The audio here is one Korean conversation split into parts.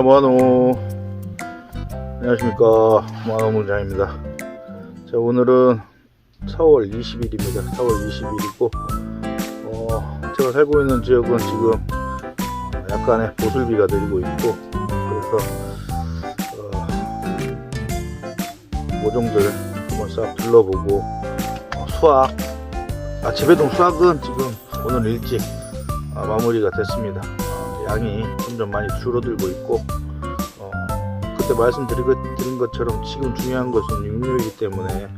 뭐하노. 안녕하십니까, 뭐하노 문장입니다. 자, 오늘은 4월 20일입니다 4월 20일이고 제가 살고 있는 지역은 지금 약간의 보슬비가 내리고 있고, 그래서 모종들 한번 싹 둘러보고 수확, 재배동 수확은 지금 오늘 일찍 마무리가 됐습니다. 양이 점점 많이 줄어들고 있고, 그때 말씀드린 것처럼 지금 중요한 것은 육묘이기 때문에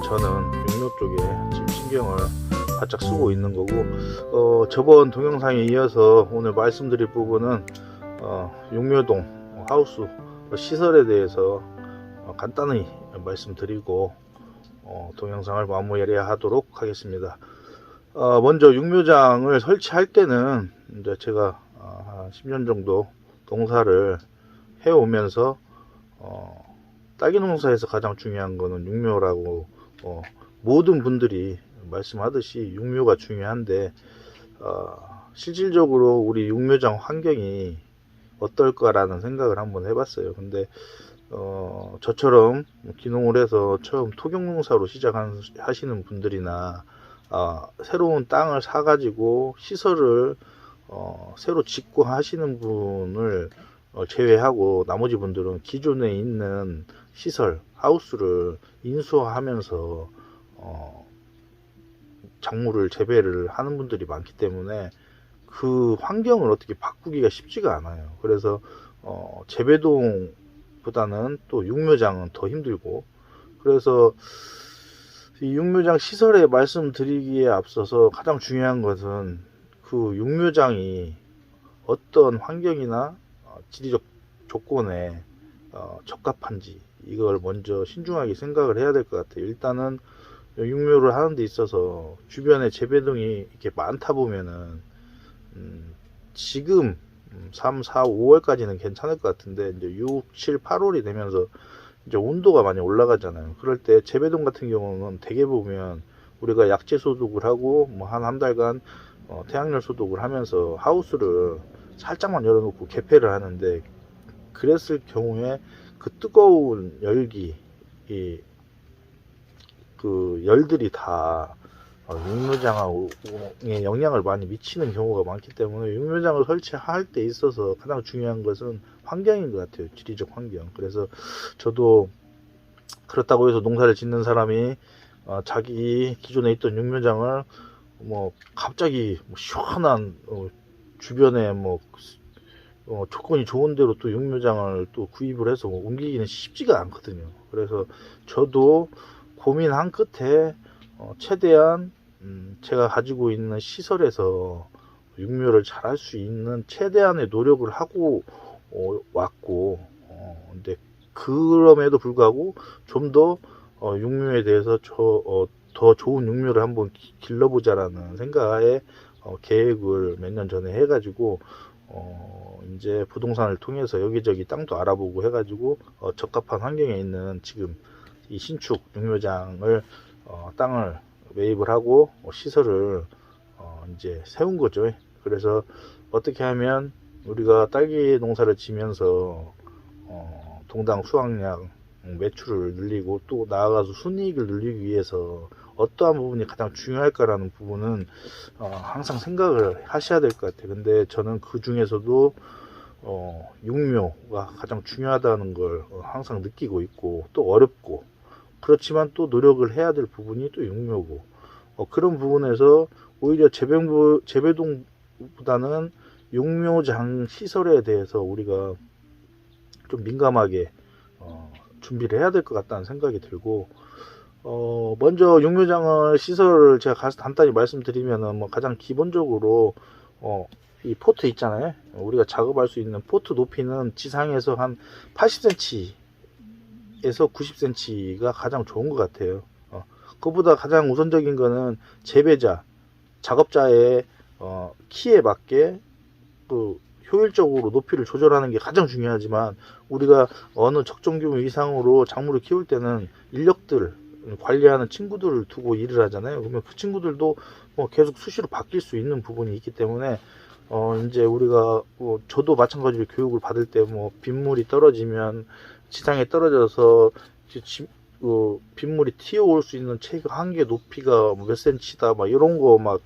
저는 육묘 쪽에 지금 신경을 바짝 쓰고 있는 거고, 저번 동영상에 이어서 오늘 말씀드릴 부분은 육묘동 하우스 시설에 대해서 간단히 말씀드리고 동영상을 마무리하도록 하겠습니다. 먼저 육묘장을 설치할 때는 이제 제가 한 10년 정도 농사를 해오면서 딸기 농사에서 가장 중요한 거는 육묘라고 모든 분들이 말씀하듯이 육묘가 중요한데, 실질적으로 우리 육묘장 환경이 어떨까라는 생각을 한번 해봤어요. 근데 저처럼 기농을 해서 처음 토경농사로 시작하시는 분들이나 새로운 땅을 사가지고 시설을 새로 짓고 하시는 분을 제외하고 나머지 분들은 기존에 있는 시설, 하우스를 인수하면서 작물을 재배를 하는 분들이 많기 때문에 그 환경을 어떻게 바꾸기가 쉽지가 않아요. 그래서 재배동보다는 또 육묘장은 더 힘들고, 그래서 이 육묘장 시설에 말씀드리기에 앞서서 가장 중요한 것은 그 육묘장이 어떤 환경이나 지리적 조건에 적합한지, 이걸 먼저 신중하게 생각을 해야 될 것 같아요. 일단은 육묘를 하는 데 있어서 주변에 재배동이 이렇게 많다 보면은 지금 3, 4, 5월까지는 괜찮을 것 같은데, 이제 6, 7, 8월이 되면서 이제 온도가 많이 올라가잖아요. 그럴 때 재배동 같은 경우는 대개 보면 우리가 약재 소독을 하고 뭐 한 달간 태양열 소독을 하면서 하우스를 살짝만 열어놓고 개폐를 하는데, 그랬을 경우에 그 뜨거운 열기, 그 열들이 다 육묘장에 영향을 많이 미치는 경우가 많기 때문에 육묘장을 설치할 때 있어서 가장 중요한 것은 환경인 것 같아요. 지리적 환경. 그래서 저도 그렇다고 해서 농사를 짓는 사람이 자기 기존에 있던 육묘장을 뭐 갑자기 시원한 주변에 조건이 좋은 데로 또 육묘장을 또 구입을 해서 옮기기는 쉽지가 않거든요. 그래서 저도 고민한 끝에 최대한 제가 가지고 있는 시설에서 육묘를 잘 할 수 있는 최대한의 노력을 하고 왔고, 근데 그럼에도 불구하고 좀 더 육묘에 대해서 더 좋은 육묘를 한번 길러보자라는 생각에 계획을 몇 년 전에 해가지고 이제 부동산을 통해서 여기저기 땅도 알아보고 해가지고 적합한 환경에 있는 지금 이 신축 육묘장을 땅을 매입을 하고 시설을 이제 세운 거죠. 그래서 어떻게 하면 우리가 딸기 농사를 지면서 동당 수확량 매출을 늘리고 또 나아가서 순이익을 늘리기 위해서 어떠한 부분이 가장 중요할까라는 부분은 항상 생각을 하셔야 될 것 같아요. 근데 저는 그 중에서도 육묘가 가장 중요하다는 걸 항상 느끼고 있고, 또 어렵고, 그렇지만 또 노력을 해야 될 부분이 또 육묘고, 그런 부분에서 오히려 재배동보다는 육묘장 시설에 대해서 우리가 좀 민감하게 준비를 해야 될 것 같다는 생각이 들고, 먼저 육묘장을 시설을 제가 가서 간단히 말씀드리면은 가장 기본적으로 이 포트 있잖아요. 우리가 작업할 수 있는 포트 높이는 지상에서 한 80cm에서 90cm가 가장 좋은 것 같아요. 그보다 가장 우선적인 거는 재배자, 작업자의 키에 맞게 그 효율적으로 높이를 조절하는 게 가장 중요하지만, 우리가 어느 적정 규모 이상으로 작물을 키울 때는 인력들, 관리하는 친구들을 두고 일을 하잖아요. 그러면 그 친구들도 계속 수시로 바뀔 수 있는 부분이 있기 때문에 이제 우리가 저도 마찬가지로 교육을 받을 때 뭐 빗물이 떨어지면 지상에 떨어져서 빗물이 튀어올 수 있는 최고 한계 높이가 몇 센치다 막 이런 거 막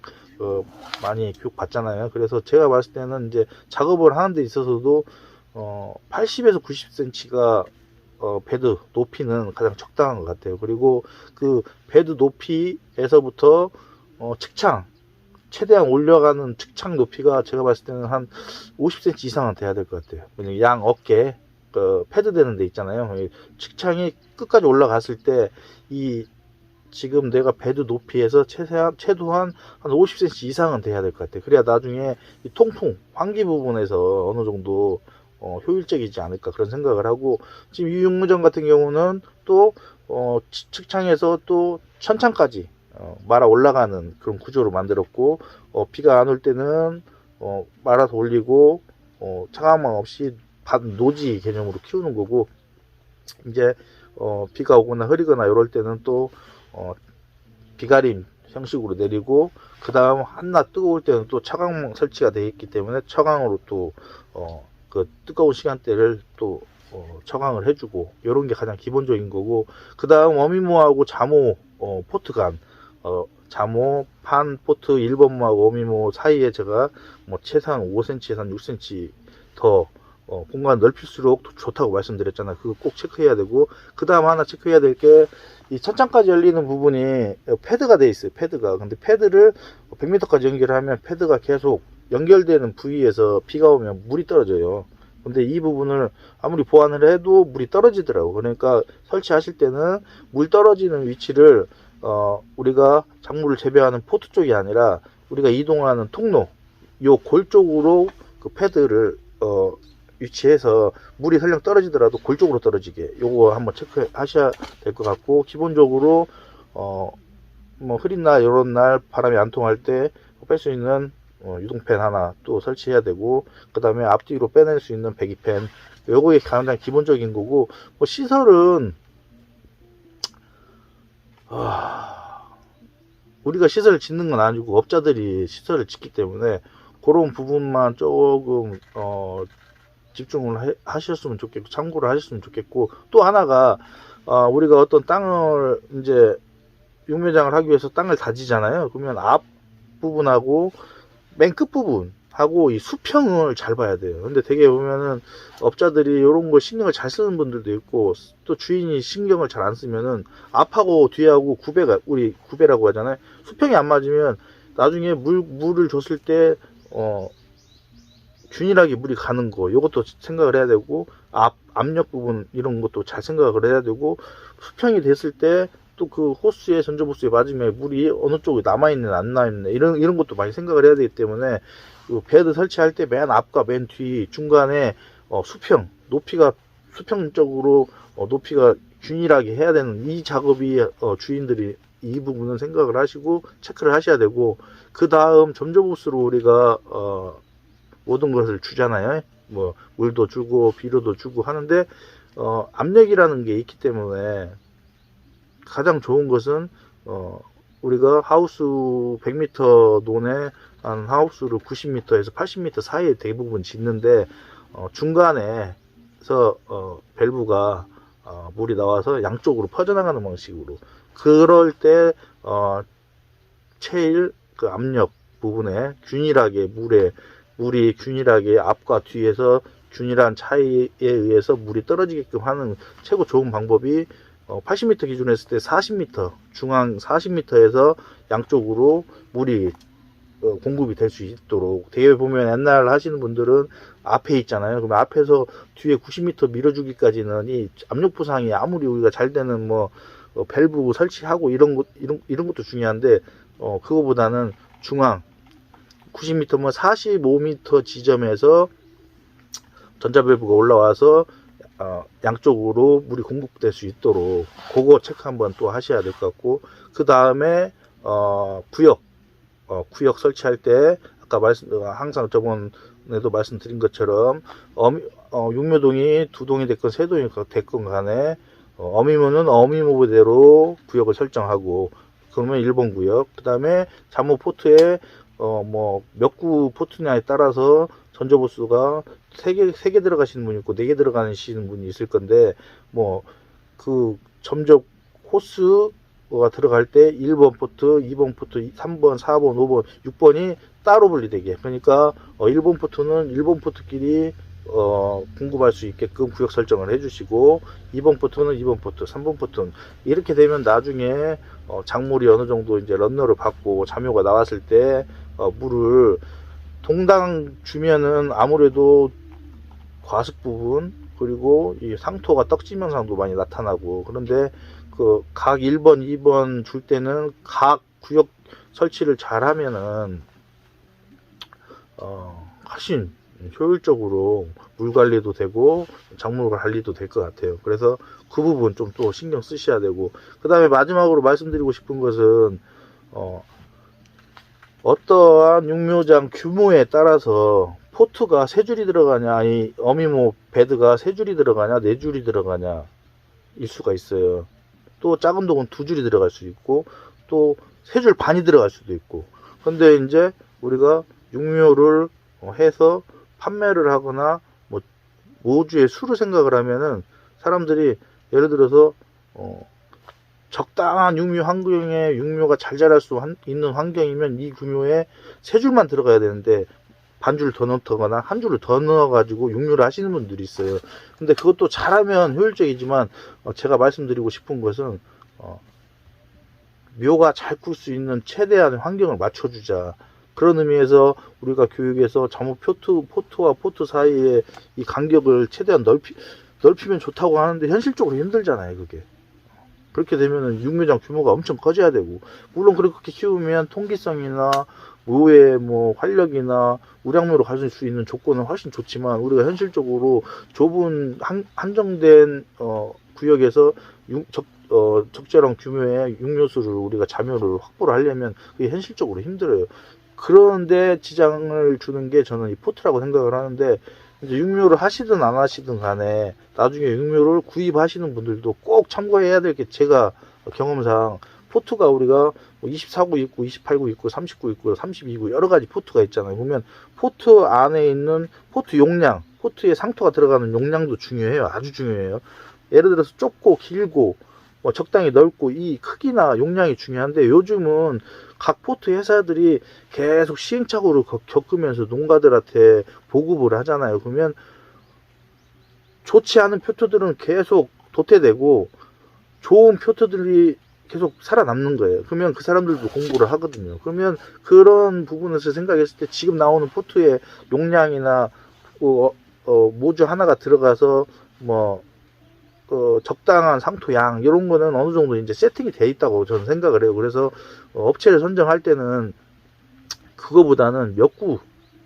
많이 교육 받잖아요. 그래서 제가 봤을 때는 이제 작업을 하는 데 있어서도 80에서 90cm가 베드 높이는 가장 적당한 것 같아요. 그리고 그 베드 높이에서부터 측창 최대한 올려가는 측창 높이가 제가 봤을 때는 한 50cm 이상은 돼야 될 것 같아요. 양 어깨 패드 되는 데 있잖아요. 측창이 끝까지 올라갔을 때 지금 내가 베드 높이에서 최소한 한 50cm 이상은 돼야 될 것 같아요. 그래야 나중에 이 통풍 환기 부분에서 어느 정도 효율적이지 않을까 그런 생각을 하고, 지금 이 육무장 같은 경우는 또 측창에서 또 천창까지 말아 올라가는 그런 구조로 만들었고, 비가 안 올 때는 말아서 올리고 차가망 없이 노지 개념으로 키우는 거고, 이제 비가 오거나 흐리거나 이럴 때는 또 비가림 형식으로 내리고, 그 다음 한낮 뜨거울 때는 또 차광망 설치가 되어 있기 때문에 차광으로 또 그 뜨거운 시간대를 또 처강을 해주고, 이런 게 가장 기본적인 거고, 그 다음 어미모하고 자모 포트간 자모 판 포트 1번모하고 어미모 사이에 제가 뭐 최소한 5cm에서 한 6cm 더 공간 넓힐수록 좋다고 말씀드렸잖아요. 그거 꼭 체크해야 되고, 그 다음 하나 체크해야 될 게 이 천창까지 열리는 부분이 패드가 돼 있어요. 패드가. 근데 패드를 100m까지 연결하면 패드가 계속 연결되는 부위에서 비가 오면 물이 떨어져요. 근데 이 부분을 아무리 보완을 해도 물이 떨어지더라고. 그러니까 설치하실 때는 물 떨어지는 위치를 우리가 작물을 재배하는 포트 쪽이 아니라 우리가 이동하는 통로 요 골 쪽으로 그 패드를 위치해서 물이 설령 떨어지더라도 골 쪽으로 떨어지게 요거 한번 체크하셔야 될 것 같고, 기본적으로 뭐 흐린 날 이런 날 바람이 안 통할 때 뺄 수 있는 유동팬 하나 또 설치해야 되고, 그 다음에 앞뒤로 빼낼 수 있는 배기팬, 요거에 가장 기본적인 거고, 뭐 시설은 우리가 시설을 짓는 건 아니고 업자들이 시설을 짓기 때문에 그런 부분만 조금 집중을 하셨으면 좋겠고 참고를 하셨으면 좋겠고, 또 하나가 우리가 어떤 땅을 이제 육묘장을 하기 위해서 땅을 다지잖아요. 그러면 앞 부분하고 맨 끝 부분하고 이 수평을 잘 봐야 돼요. 근데 되게 보면은 업자들이 이런 거 신경을 잘 쓰는 분들도 있고, 또 주인이 신경을 잘 안 쓰면은 앞하고 뒤하고 우리 구배라고 하잖아요. 수평이 안 맞으면 나중에 물을 줬을 때 균일하게 물이 가는 거, 요것도 생각을 해야 되고, 압력 부분 이런 것도 잘 생각을 해야 되고, 수평이 됐을 때 또 그 호스에 전조호스에 맞으면 물이 어느 쪽에 남아있는 안 남아있는 이런 것도 많이 생각을 해야 되기 때문에, 그 베드 설치할 때 맨 앞과 맨 뒤 중간에 수평 높이가 수평적으로 높이가 균일하게 해야 되는 이 작업이 주인들이 이 부분은 생각을 하시고 체크를 하셔야 되고, 그 다음 전조호스로 우리가 모든 것을 주잖아요. 뭐 물도 주고 비료도 주고 하는데 압력이라는 게 있기 때문에 가장 좋은 것은 우리가 하우스 100m 논에 한 하우스를 90m에서 80m 사이에 대부분 짓는데, 중간에서 밸브가 물이 나와서 양쪽으로 퍼져나가는 방식으로, 그럴 때 제일 그 압력 부분에 균일하게 물이 균일하게 앞과 뒤에서 균일한 차이에 의해서 물이 떨어지게끔 하는 최고 좋은 방법이 80m 기준으로 했을 때 40m, 중앙 40m에서 양쪽으로 물이 공급이 될 수 있도록, 대회 보면 옛날 하시는 분들은 앞에 있잖아요. 그러면 앞에서 뒤에 90m 밀어주기까지는 이 압력 부상이 아무리 우리가 잘 되는 뭐 밸브 설치하고 이런 것도 중요한데, 그거보다는 중앙 90m면 45m 지점에서 전자밸브가 올라와서 양쪽으로 물이 공급될 수 있도록 그거 체크 한번 또 하셔야 될 것 같고, 그 다음에 구역 설치할 때 아까 항상 저번에도 말씀드린 것처럼 육묘동이 2동이 됐건 3동이 됐건 간에 어미모는 어미모대로 구역을 설정하고, 그러면 1번 구역, 그 다음에 자모 포트에 뭐 몇 구 포트냐에 따라서 전저보수가 3개 들어가시는 분이 있고 4개 들어가시는 분이 있을 건데, 뭐 그 점적 호스가 들어갈 때 1번 포트, 2번 포트, 3번, 4번, 5번, 6번이 따로 분리되게. 그러니까 1번 포트는 1번 포트끼리 공급할 수 있게끔 구역 설정을 해주시고, 2번 포트는 2번 포트, 3번 포트는 이렇게 되면 나중에 작물이 어느 정도 이제 런너를 받고 잠효가 나왔을 때 물을 동당 주면은 아무래도 과습 부분, 그리고 이 상토가 떡짐 현상도 많이 나타나고, 그런데 그 각 1번, 2번 줄 때는 각 구역 설치를 잘 하면은 훨씬 효율적으로 물 관리도 되고 작물 관리도 될 것 같아요. 그래서 그 부분 좀 또 신경 쓰셔야 되고, 그 다음에 마지막으로 말씀드리고 싶은 것은 어떠한 육묘장 규모에 따라서 포트가 3줄이 들어가냐, 아니 어미모 베드가 3줄이 들어가냐, 4줄이 들어가냐 일 수가 있어요. 또 작은 동은 2줄이 들어갈 수 있고, 또 3줄 반이 들어갈 수도 있고. 근데 이제 우리가 육묘를 해서 판매를 하거나 뭐 모주의 수를 생각을 하면은, 사람들이 예를 들어서 적당한 육묘 환경에 육묘가 잘 자랄 수 있는 환경이면 이 규모에 3줄만 들어가야 되는데 반줄 더 넣거나 한 줄을 더 넣어가지고 육류를 하시는 분들이 있어요. 근데 그것도 잘하면 효율적이지만, 제가 말씀드리고 싶은 것은 묘가 잘 클 수 있는 최대한 환경을 맞춰주자. 그런 의미에서 우리가 교육에서 작물 포트와 포트 사이에 이 간격을 최대한 넓히면 좋다고 하는데, 현실적으로 힘들잖아요, 그게. 그렇게 되면은 육묘장 규모가 엄청 커져야 되고, 물론 그렇게 키우면 통기성이나 묘의 뭐 활력이나 우량묘로 가질 수 있는 조건은 훨씬 좋지만, 우리가 현실적으로 좁은 한정된 구역에서 적절한 규모의 육묘수를 우리가 자묘를 확보를 하려면 그게 현실적으로 힘들어요. 그런데 지장을 주는 게 저는 이 포트라고 생각을 하는데, 이제 육묘를 하시든 안 하시든 간에 나중에 육묘를 구입하시는 분들도 꼭 참고해야 될 게, 제가 경험상 포트가 우리가 24구 있고 28구 있고 39구 있고 32구 여러 가지 포트가 있잖아요. 보면 포트 안에 있는 포트 용량, 포트에 상토가 들어가는 용량도 중요해요. 아주 중요해요. 예를 들어서 좁고 길고 적당히 넓고 이 크기나 용량이 중요한데, 요즘은 각 포트 회사들이 계속 시행착오를 겪으면서 농가들한테 보급을 하잖아요. 그러면 좋지 않은 표트들은 계속 도태되고 좋은 표트들이 계속 살아남는 거예요. 그러면 그 사람들도 공부를 하거든요. 그러면 그런 부분에서 생각했을 때 지금 나오는 포트의 용량이나 모주 하나가 들어가서 적당한 상토양 이런 거는 어느 정도 이제 세팅이 돼 있다고 저는 생각을 해요. 그래서 업체를 선정할 때는 그거보다는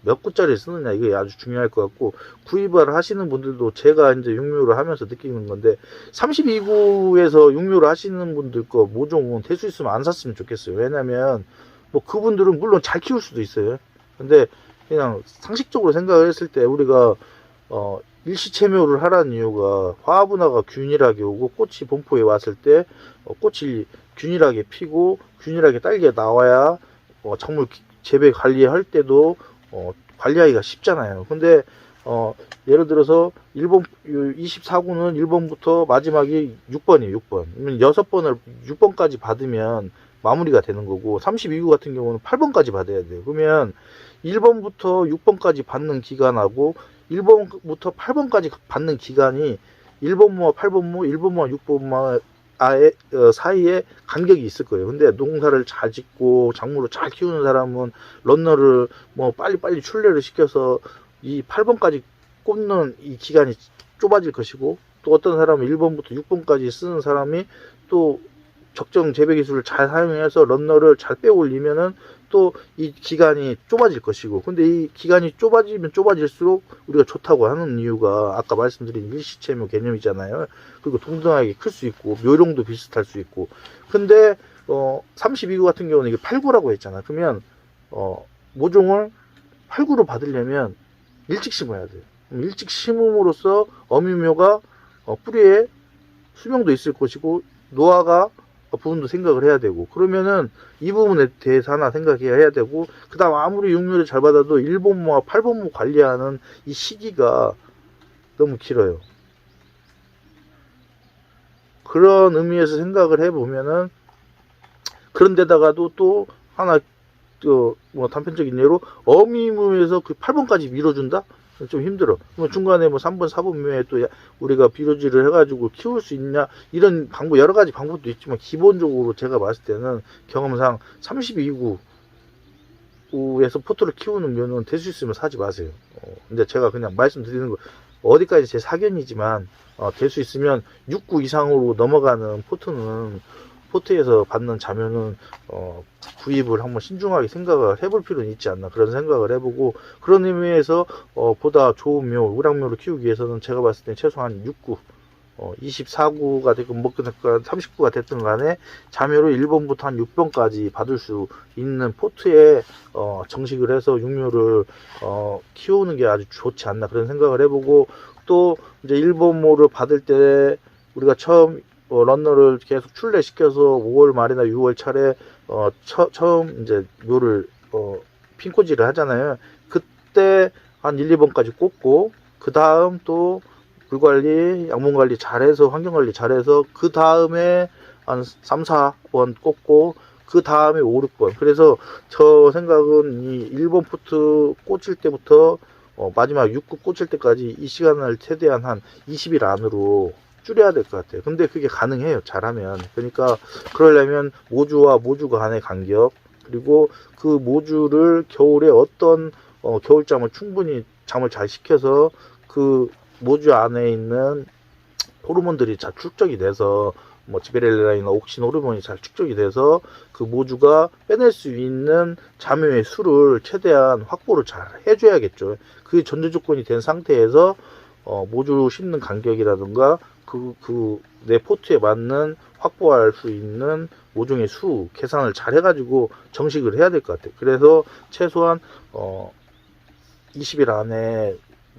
몇 구짜리 쓰느냐 이게 아주 중요할 것 같고, 구입을 하시는 분들도 제가 이제 육묘를 하면서 느끼는 건데, 32구에서 육묘를 하시는 분들 거 모종은 될 수 있으면 안 샀으면 좋겠어요. 왜냐면 뭐 그분들은 물론 잘 키울 수도 있어요. 근데 그냥 상식적으로 생각을 했을 때 우리가 일시채묘를 하라는 이유가, 화분화가 균일하게 오고 꽃이 본포에 왔을 때 꽃이 균일하게 피고 균일하게 딸기가 나와야 작물 재배 관리할 때도 관리하기가 쉽잖아요. 근데 예를 들어서 24구는 1번부터 마지막이 6번이에요. 6번. 그러면 6번까지 받으면 마무리가 되는 거고, 32구 같은 경우는 8번까지 받아야 돼요. 그러면 1번부터 6번까지 받는 기간하고 1번부터 8번까지 받는 기간이 1번모와 8번모, 1번모와 6번모 사이에 간격이 있을 거예요. 근데 농사를 잘 짓고 작물을 잘 키우는 사람은 런너를 빨리빨리 출래를 시켜서 이 8번까지 꽂는 이 기간이 좁아질 것이고, 또 어떤 사람은 1번부터 6번까지 쓰는 사람이 또 적정 재배 기술을 잘 사용해서 런너를 잘 빼 올리면은 또 이 기간이 좁아질 것이고, 근데 이 기간이 좁아지면 좁아질수록 우리가 좋다고 하는 이유가 아까 말씀드린 일시채묘 개념이잖아요. 그리고 동등하게 클 수 있고 묘령도 비슷할 수 있고. 근데 32구 같은 경우는 이게 8구라고 했잖아. 그러면 모종을 8구로 받으려면 일찍 심어야 돼요. 일찍 심음으로써 어미묘가 뿌리에 수명도 있을 것이고 노화가 부분도 생각을 해야 되고, 그러면은 이 부분에 대해서 하나 생각해야 되고, 그 다음 아무리 육묘를 잘 받아도 1번모와 8번모 관리하는 이 시기가 너무 길어요. 그런 의미에서 생각을 해보면은, 그런데다가도 또 하나 뭐 단편적인 예로 어미묘에서 그 8번까지 밀어준다? 좀 힘들어. 뭐 중간에 뭐 3번, 4번 묘에 또 우리가 비료질을 해가지고 키울 수 있냐? 이런 방법, 여러 가지 방법도 있지만, 기본적으로 제가 봤을 때는 경험상 32구에서 포트를 키우는 묘는 될 수 있으면 사지 마세요. 근데 제가 그냥 말씀드리는 거, 어디까지 제 사견이지만, 될 수 있으면 6구 이상으로 넘어가는 포트에서 받는 자면은 구입을 한번 신중하게 생각을 해볼 필요는 있지 않나, 그런 생각을 해보고, 그런 의미에서 보다 좋은 묘, 우량묘를 키우기 위해서는 제가 봤을 때 최소한 6구, 24구가 됐건 뭐 30구가 됐든 간에 자묘를 1번부터 한 6번까지 받을 수 있는 포트에 정식을 해서 육묘를 키우는 게 아주 좋지 않나, 그런 생각을 해보고, 또 이제 1번모를 받을 때 우리가 처음 런너를 계속 출래시켜서 5월 말이나 6월 차례 처음 이제 묘를 핀꽂이를 하잖아요. 그때 한 1, 2번까지 꽂고, 그 다음 또 물관리, 양분관리 잘해서, 환경관리 잘해서, 그 다음에 한 3, 4번 꽂고, 그 다음에 5, 6번. 그래서 저 생각은 이 1번 포트 꽂을 때부터 마지막 6구 꽂을 때까지 이 시간을 최대한 한 20일 안으로 줄여야 될 것 같아요. 근데 그게 가능해요, 잘하면. 그러니까 그러려면 모주와 모주 간의 간격, 그리고 그 모주를 겨울에 어떤 겨울잠을 충분히 잠을 잘 시켜서 그 모주 안에 있는 호르몬들이 잘 축적이 돼서, 뭐 지베렐라나 옥신 호르몬이 잘 축적이 돼서 그 모주가 빼낼 수 있는 잠유의 수를 최대한 확보를 잘 해줘야겠죠. 그게 전제 조건이 된 상태에서 모주 심는 간격이라든가 내 포트에 맞는 확보할 수 있는 모종의 수 계산을 잘 해가지고 정식을 해야 될 것 같아요. 그래서 최소한 20일 안에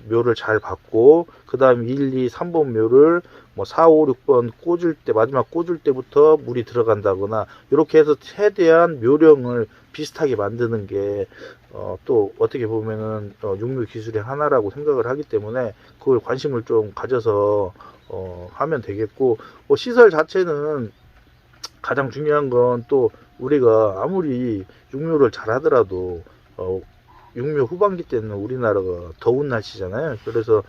묘를 잘 받고, 그 다음 1, 2, 3번 묘를 뭐 4, 5, 6번 꽂을 때, 마지막 꽂을 때부터 물이 들어간다거나, 이렇게 해서 최대한 묘령을 비슷하게 만드는 게 또 어떻게 보면은 육묘 기술의 하나라고 생각을 하기 때문에, 그걸 관심을 좀 가져서 하면 되겠고, 시설 자체는 가장 중요한 건, 또 우리가 아무리 육묘를 잘 하더라도 육묘 후반기 때는 우리나라가 더운 날씨잖아요. 그래서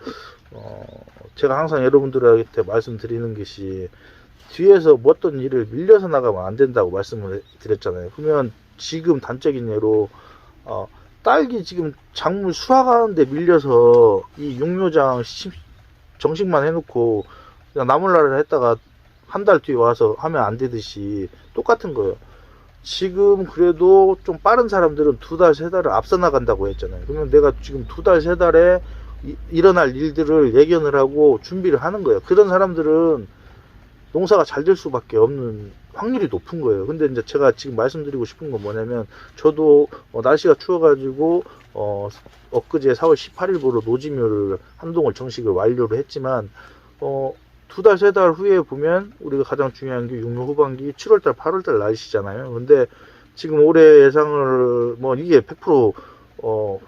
제가 항상 여러분들한테 말씀드리는 것이, 뒤에서 뭐 어떤 일을 밀려서 나가면 안 된다고 말씀을 드렸잖아요. 그러면 지금 단적인 예로 딸기 지금 작물 수확하는데 밀려서 이 육묘장 정식만 해놓고 그냥 나물날을 했다가 한 달 뒤에 와서 하면 안 되듯이 똑같은 거예요. 지금 그래도 좀 빠른 사람들은 2달, 3달을 앞서 나간다고 했잖아요. 그러면 내가 지금 2달, 3달에 일어날 일들을 예견을 하고 준비를 하는 거예요. 그런 사람들은 농사가 잘 될 수밖에 없는 확률이 높은 거예요. 근데 이제 제가 지금 말씀드리고 싶은 건 뭐냐면, 저도 날씨가 추워가지고 엊그제 4월 18일부로 노지묘를 한동을 정식을 완료를 했지만, 2달, 3달 후에 보면 우리가 가장 중요한 게 육묘 후반기 7월달, 8월달 날씨잖아요. 근데 지금 올해 예상을 뭐 이게 100%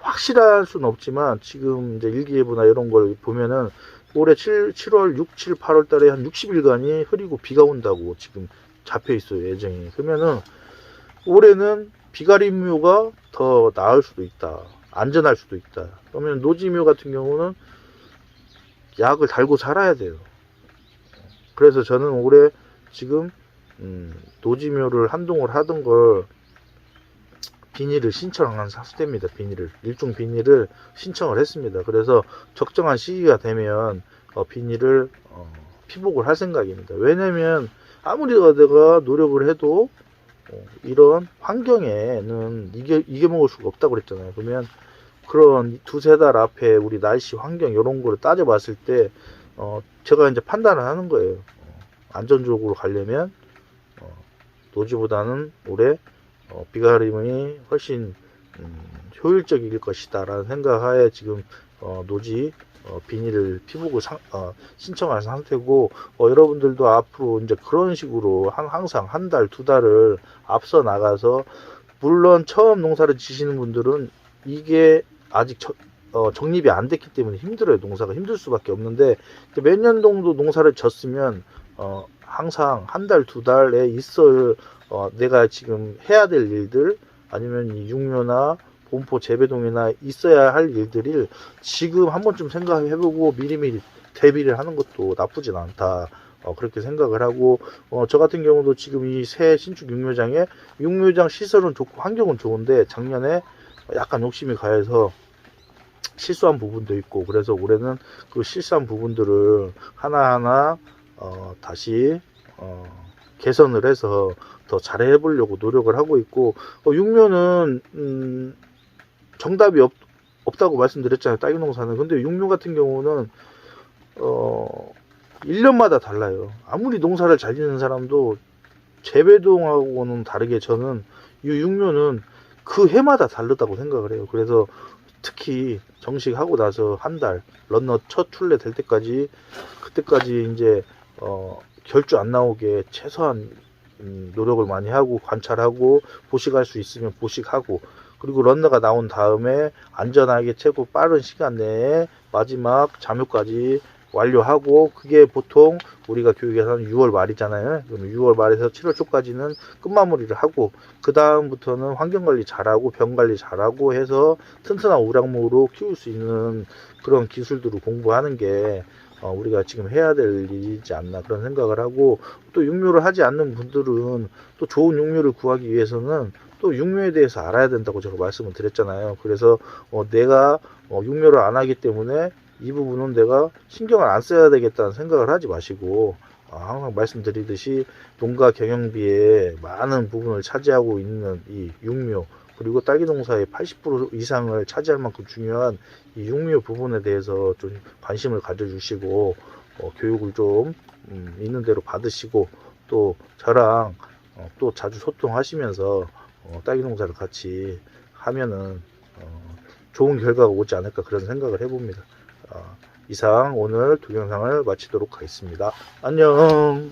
확실할 수는 없지만, 지금 이제 일기예보나 이런 걸 보면은 올해 7월 6, 7, 8월 달에 한 60일간이 흐리고 비가 온다고 지금 잡혀 있어요, 예정이. 그러면은 올해는 비가림묘가 더 나을 수도 있다, 안전할 수도 있다. 그러면 노지묘 같은 경우는 약을 달고 살아야 돼요. 그래서 저는 올해 지금 노지묘를 한동을 하던 걸 비닐을 신청한 상태입니다. 일종 비닐을 신청을 했습니다. 그래서 적정한 시기가 되면 비닐을 피복을 할 생각입니다. 왜냐면 아무리 내가 노력을 해도 이런 환경에는 이겨먹을 수가 없다고 그랬잖아요. 그러면 그런 2-3달 앞에 우리 날씨, 환경 이런 거를 따져봤을 때 제가 이제 판단을 하는 거예요. 안전적으로 가려면 노지보다는 올해 비가림이 훨씬 효율적일 것이다 라는 생각하에 지금 노지 비닐을 피복을 신청한 상태고, 여러분들도 앞으로 이제 그런 식으로 항상 한 달, 두 달을 앞서 나가서, 물론 처음 농사를 지시는 분들은 이게 아직 정립이 안 됐기 때문에 힘들어요. 농사가 힘들 수밖에 없는데, 몇 년 정도 농사를 졌으면 항상 한 달, 두 달에 있을 내가 지금 해야 될 일들, 아니면 이 육묘나 본포 재배동이나 있어야 할 일들을 지금 한 번쯤 생각해보고 미리미리 대비를 하는 것도 나쁘진 않다. 그렇게 생각을 하고, 저 같은 경우도 지금 이 새 신축 육묘장에, 육묘장 시설은 좋고 환경은 좋은데 작년에 약간 욕심이 가해서 실수한 부분도 있고, 그래서 올해는 그 실수한 부분들을 하나하나 다시 개선을 해서 더 잘해 보려고 노력을 하고 있고, 육묘는 정답이 없다고 말씀드렸잖아요. 딸기 농사는. 근데 육묘 같은 경우는 1년마다 달라요. 아무리 농사를 잘 짓는 사람도 재배동하고는 다르게 저는 이 육묘는 그 해마다 다르다고 생각을 해요. 그래서 특히 정식하고 나서 한 달, 런너 첫 출래 될 때까지, 그때까지 이제 결주 안 나오게 최소한 노력을 많이 하고, 관찰하고, 보식할 수 있으면 보식하고, 그리고 런너가 나온 다음에 안전하게 최고 빠른 시간 내에 마지막 잠효까지 완료하고, 그게 보통 우리가 교육에서는 6월 말이잖아요. 그럼 6월 말에서 7월 초까지는 끝마무리를 하고, 그 다음부터는 환경관리 잘하고 병관리 잘하고 해서 튼튼한 우량목으로 키울 수 있는 그런 기술들을 공부하는 게 우리가 지금 해야 될 일이지 않나, 그런 생각을 하고, 또 육묘를 하지 않는 분들은 또 좋은 육묘를 구하기 위해서는 또 육묘에 대해서 알아야 된다고 제가 말씀을 드렸잖아요. 그래서 내가 육묘를 안 하기 때문에 이 부분은 내가 신경을 안 써야 되겠다는 생각을 하지 마시고, 항상 말씀드리듯이 농가 경영비에 많은 부분을 차지하고 있는 이 육묘, 그리고 딸기 농사의 80% 이상을 차지할 만큼 중요한 이 육묘 부분에 대해서 좀 관심을 가져주시고, 교육을 좀 있는 대로 받으시고, 또 저랑 또 자주 소통하시면서 딸기 농사를 같이 하면은 좋은 결과가 오지 않을까, 그런 생각을 해봅니다. 이상 오늘 동영상을 마치도록 하겠습니다. 안녕.